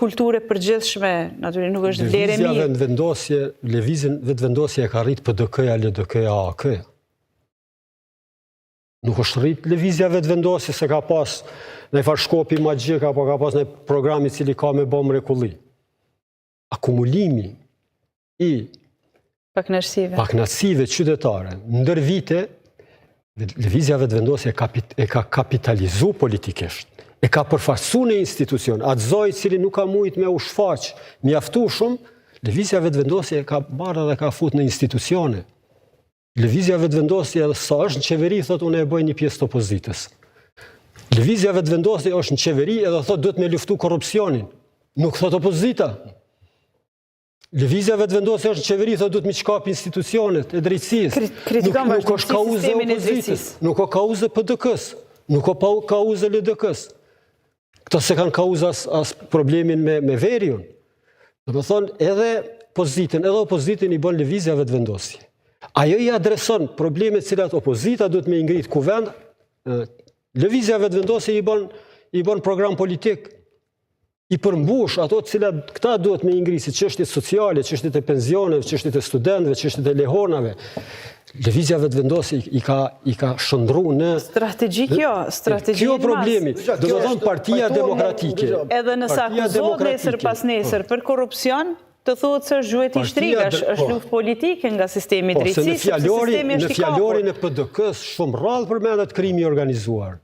kulturë e përgjithshme, natyrisht nuk është vlerë e mirë. Lëvizjen vetëvendosje e ka rrit PDK-ja, LDK-ja, AK-ja. Nuk është rrit lëvizja vetëvendosje se ka pas në farë shkopi magjik, apo ka pas në programi cili ka me bom mrekulli. Akumulimi i pakënaqësive qytetare ndër vite, lëvizja vetëvendosje e ka kapitalizu politikisht, e ka përfaqësu në institucion, atë zoj cili nuk ka mujt me u shfaq, mjaftu shumë, lëvizja vetëvendosje e ka barë dhe ka fut në institucione. Lëvizja vetëvendosje sa është në qeveri, thot unë e bëj një pjesë të opozitës. Lëvizja vetëvendosje është në qeveri edhe thot duhet me luftu korrupsionin. Nuk thot opozita. Lëvizja vetëvendosje është në qeveri, thot duhet me çkap institucionet e drejtësisë. Nuk është kauze opozitës, nuk ka kauze PDK-s, nuk ka kauze LDK-s. Këto se kanë kauze as problemin me veriun. Do të thonë edhe opozitin i bën lëvizja vetëvendosje. Ajo i adreson problemet cilat opozita duhet me ngrit kuvend, lëvizja vetëvendosje i bën program politik, i përmbush ato cilat këta duhet me ngrit, si çështjet sociale, çështjet e pensioneve, çështjet e studentëve, çështjet e lehonave. Lëvizja vetëvendosje i ka shndruar në strategjik Kjo problemi. Do të thonë Partia Demokratike. Edhe nëse akuzohet nesër pas nesër për korrupsion, të thuhet se është gjuhet i shtrigash, është luftë politike nga sistemi i drejtësisë, në fjalorin e PDK-s shumë rrallë përmendet krimi organizuar.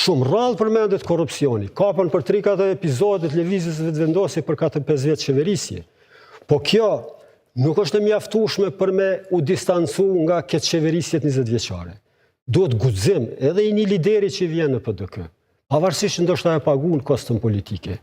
Shumë rrallë përmendet korrupsioni. Kapën për 3-4 epizodet lëvizjes vetëvendosje për 4-5 vjet qeverisje. Po kjo nuk është e mjaftueshme për me u distancu nga këtë qeverisjet 20 vjeçare. Duhet guxim edhe i një lideri që vjen në PDK. Pavarësisht ndoshta e paguën kostën politike.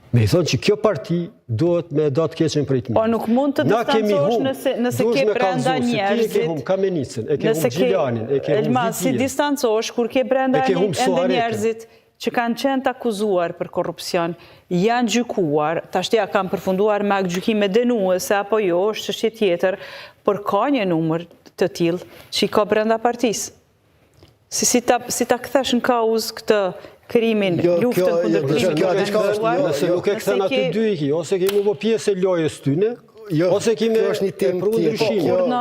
Me i thonë që kjo parti duhet me datë keqen për i të mirë. Po nuk mund të distancosh nëse ke brenda njerëzit. E ke hum Kamenicën, e ke hum Gjilianin, e ke hum Elmas, si distancosh kur ke brenda ende njerëzit që kanë qenë të akuzuar për korrupsion, janë gjykuar, tashtia kanë përfunduar me gjykime denuese, apo jo, është çështje tjetër, por ka një numër të tillë që i ka brenda partisë. Si ta kthesh në kauzë këtë krimin, luftën kundër krimit organizuar. Nëse nuk e kthen aty dy iki, ose kemi bë pjesë e lojës tyne, ose kemi pru ndryshimin.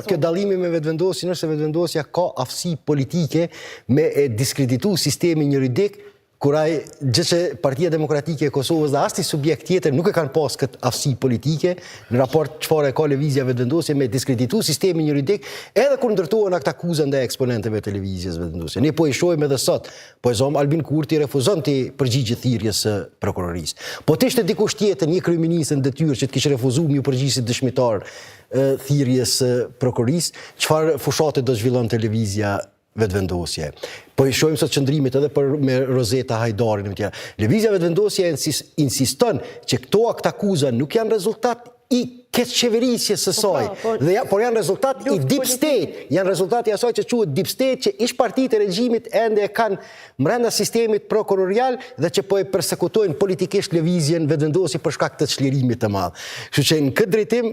Kjo dallimi me vetëvendosjen është se vetëvendosja ka aftësi politike me e diskreditu sistemin juridik, kur gjë që Partia Demokratike e Kosovës dhe asnjë subjekt tjetër nuk e kanë pas këtë aftësi politike në raport çfarë ka lëvizja vetëvendosje me diskreditu sistemin juridik, edhe kur ndërtohen akt akuza ndaj eksponentëve të lëvizjes vetëvendosje. Ne po i shohim edhe sot, po e zonë Albin Kurti refuzon të përgjigjë thirrjes së prokurorisë. Po të ishte dikush tjetër, një kryeminist në detyrë që të kishte refuzuar më përgjigjësi dëshmitar thirrjes së prokurorisë, çfarë fushate do zhvillonte lëvizja vetëvendosje. Po i shohim sot qëndrimit edhe me Rozeta Hajdarin e tjera. Lëvizja vetëvendosje insiston që këto akt akuza nuk janë rezultat i këtë qeverisjes së saj, por janë rezultat i deep state, janë rezultati asaj që quhet deep state, që ish partitë e regjimit ende e kanë brenda sistemit prokurorial dhe që po e persekutojnë politikisht lëvizjen vetëvendosje për shkak të çlirimit të madh. Kështu që në këtë drejtim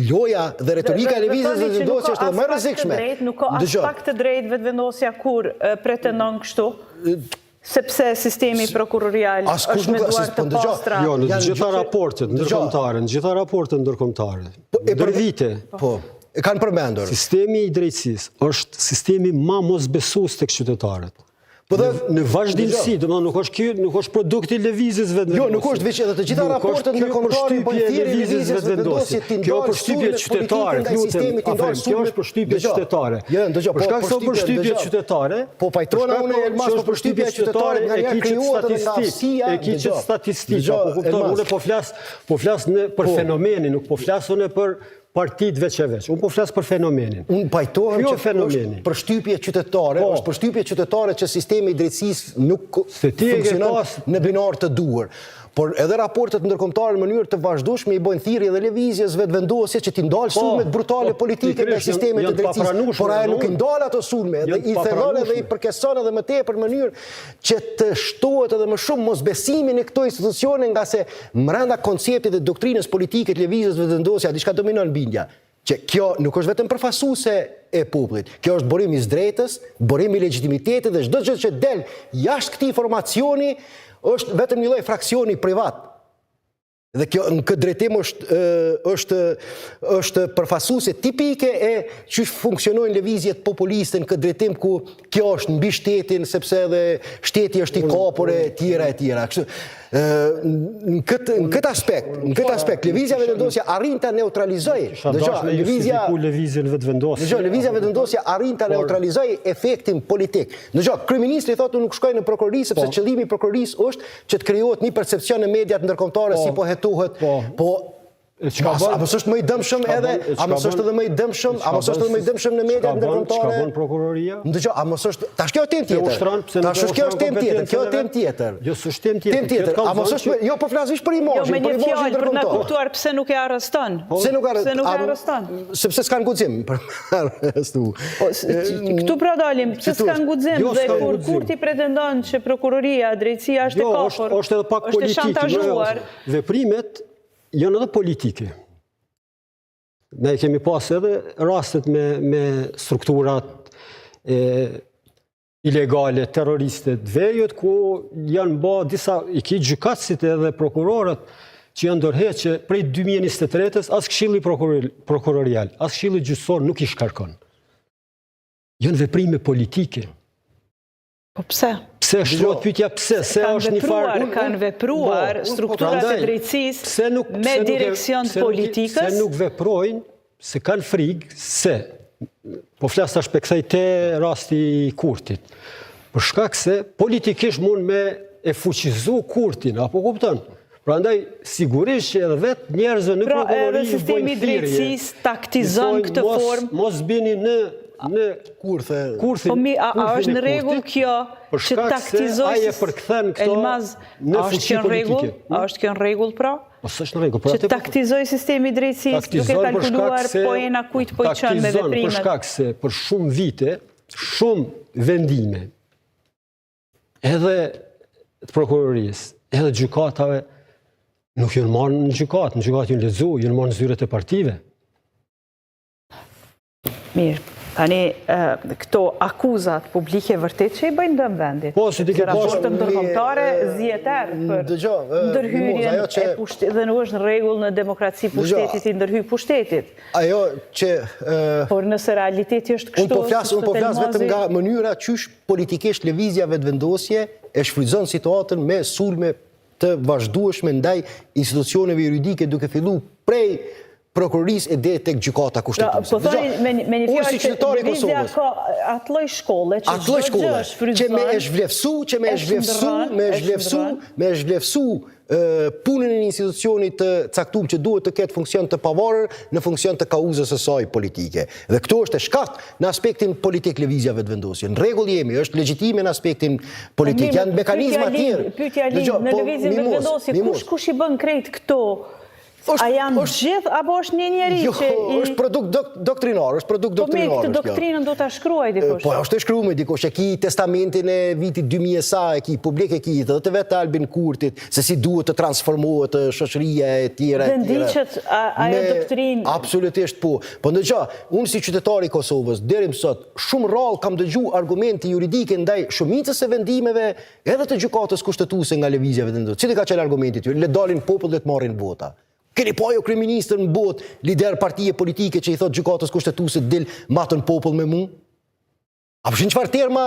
loja dhe retorika e lëvizjes vetëvendosje është edhe më e rrezikshme. Nuk ka as pak të drejtë vetëvendosja kur pretendon kështu. Sepse sistemi prokurorial është me duar të pastra. Jo, në gjitha raportet ndërkombëtare, ndër vite, e kanë përmendur. Sistemi i drejtësisë është sistemi më mosbesues tek qytetarët. Në vazhdimsi, nuk është produkti lëvizjes vetëvendosje. Jo, nuk është veç edhe të gjitha raportet ndërkombëtare po thirrjen lëvizjes vetëvendosje. Kjo është përshtypje qytetare, kjo është përshtypje qytetare. Për shkak se përshtypje qytetare, po pajtona unë Elmas po përshtypje qytetare nga një krijuar edhe nga aftësia e kiçet statistika. Unë po flas për fenomenin, nuk po flas unë për partitë veç e veç. Unë po flas për fenomenin. Unë pajtohem që është përshtypje qytetare, është përshtypje qytetare që sistemi i drejtësisë nuk funksionon në binar të duhur. Por edhe raportet ndërkombëtare në mënyrë të vazhdueshme i bojnë thirrje dhe lëvizjes vetëvendosje që t'i ndalë sulmet brutale politike nga sistemi të drejtësisë. Por ajo nuk i ndal ato sulme, dhe i thellon edhe i përkeson edhe më tepër në mënyrë që të shtohet edhe më shumë mosbesimin e këto institucione, nga se brenda konceptit dhe doktrinës politike të lëvizjes vetëvendosje diçka dominon bindja. Që kjo nuk është vetëm përfaqësuese e popullit. Kjo është burim i drejtës, burim i legitimitetit dhe çdo gjë që del jashtë këtij informacioni është vetëm një lloj fraksioni privat. Dhe kjo në këtë drejtim është përfaqësuese tipike e që funksionojnë lëvizjet populiste në këtë drejtim ku kjo është mbi shtetin sepse edhe shteti është i kapur e tjera e tjera. Kështu në këtë aspekt lëvizja vetëvendosja arrin ta neutralizojë. Lëvizja vetëvendosja arrin ta neutralizojë efektin politik. Kryeministri thotë nuk shkoj në prokurori sepse qëllimi i prokurorisë është që të krijohet një percepcion në mediat ndërkombëtare si po hetohet, po a mos është më i dëmshëm edhe, a mos është edhe më i dëmshëm, a mos është edhe më i dëmshëm në mediat ndërkombëtare? Çka bën prokuroria? Ndëgjoj, a mos është, tash kjo është temë tjetër. Tash kjo është temë tjetër, kjo është temë tjetër. Jo, s'është temë tjetër. A mos është, jo po flas për imazhin, për imazhin për na kuptuar pse nuk e arreston. Pse nuk e arreston? Sepse s'kan guxim për arrestu. Këtu pra dalim, pse s'kan guxim dhe kur ti pretendon që prokuroria, drejtësia është e kapur, është edhe pak politik. Veprimet janë edhe politike. Ne kemi pas edhe rastet me strukturat ilegale, terroriste të vejët, ku janë ba disa, i ki gjykatësit edhe prokurorët, që janë ndërheqë prej 2023-ës, as këshilli prokurorial, as këshilli gjyqësor nuk i shkarkon. Janë veprime politike. Po pse? Pse shtrohet pyetja pse? Se është një farë... Kanë vepruar strukturat e drejtësisë me direksion politikës? Se nuk veprojnë, se kanë frikë, se, po flas tash për kësaj te rasti i Kurtit, për shkak se politikisht mund me e fuqizu Kurtin, apo kupton? Prandaj, sigurisht që edhe vetë njerëzve në prokurori pra edhe sistemi drejtësisë taktizon këtë formë? Mos bini në kurthe. Po mi, a është në rregull kjo që taktizoj Elmaz? A është kjo në rregull? A është kjo në rregull pra? Që taktizoj sistemi drejtësisë duke kalkuluar po e na kujt po i çon me veprimet? Për shkak se për shumë vite, shumë vendime, edhe të prokurorisë, edhe gjykatave, nuk janë marrë në gjykatë janë lexu, janë marrë në zyret e partive. Mirë. Tani, këto akuzat publike vërtet që i bëjnë dëm vendit? Po, si ti ke pasur të ndërkombëtare zjeter për ndërhyrjen e pushtetit, dhe nuk është në rregull në demokraci pushtetit i ndërhyj pushtetit. Ajo që... Por nëse realiteti është kështu... Unë po flas vetëm nga mënyra qysh politikisht lëvizja vetëvendosje e shfrytëzon situatën me sulme të vazhdueshme ndaj institucioneve juridike duke filluar prej prokurorisë e deri tek gjykata kushtetuese. Po thoni me një fjalë që lëvizja ka atë lloj shkolle që që me e zhvlefsu punën e një institucioni të caktuar që duhet të ketë funksion të pavarur në funksion të kauzës së saj politike. Dhe këtu është e shkakt në aspektin politik lëvizja vetëvendosje. Në rregull jemi, është legjitime në aspektin politik. Janë mekanizma të tjerë. Pyetja në lëvizjen vetëvendosje, kush i bën krejt këto? A janë gjithë, apo është një njeri që... Jo, është produkt doktrinar, Po me këtë doktrinën do të shkruaj dikush? Po, është e shkruaj dikush, e ki testamentin e vitit 2000 sa, e ki publik e ki dhe të vetë Albin Kurtit, se si duhet të transformohet shoqëria e tjera. Dhe ndiqet ajo doktrinë? Absolutisht po. Po ndëgja, unë si qytetari i Kosovës, deri më sot, shumë rrallë kam dëgju argumente juridike ndaj shumicës e vendimeve edhe të gjykatës kushtetuese nga lëvizja vetëvendosje. Cili ka qenë argumenti tyre? Le dalin popull dhe të marrin vota. Keni pa jo kryeministër në botë, lider partije politike që i thot gjykatës kushtetuese dil matën popull me mu? Apo shin çfarë terma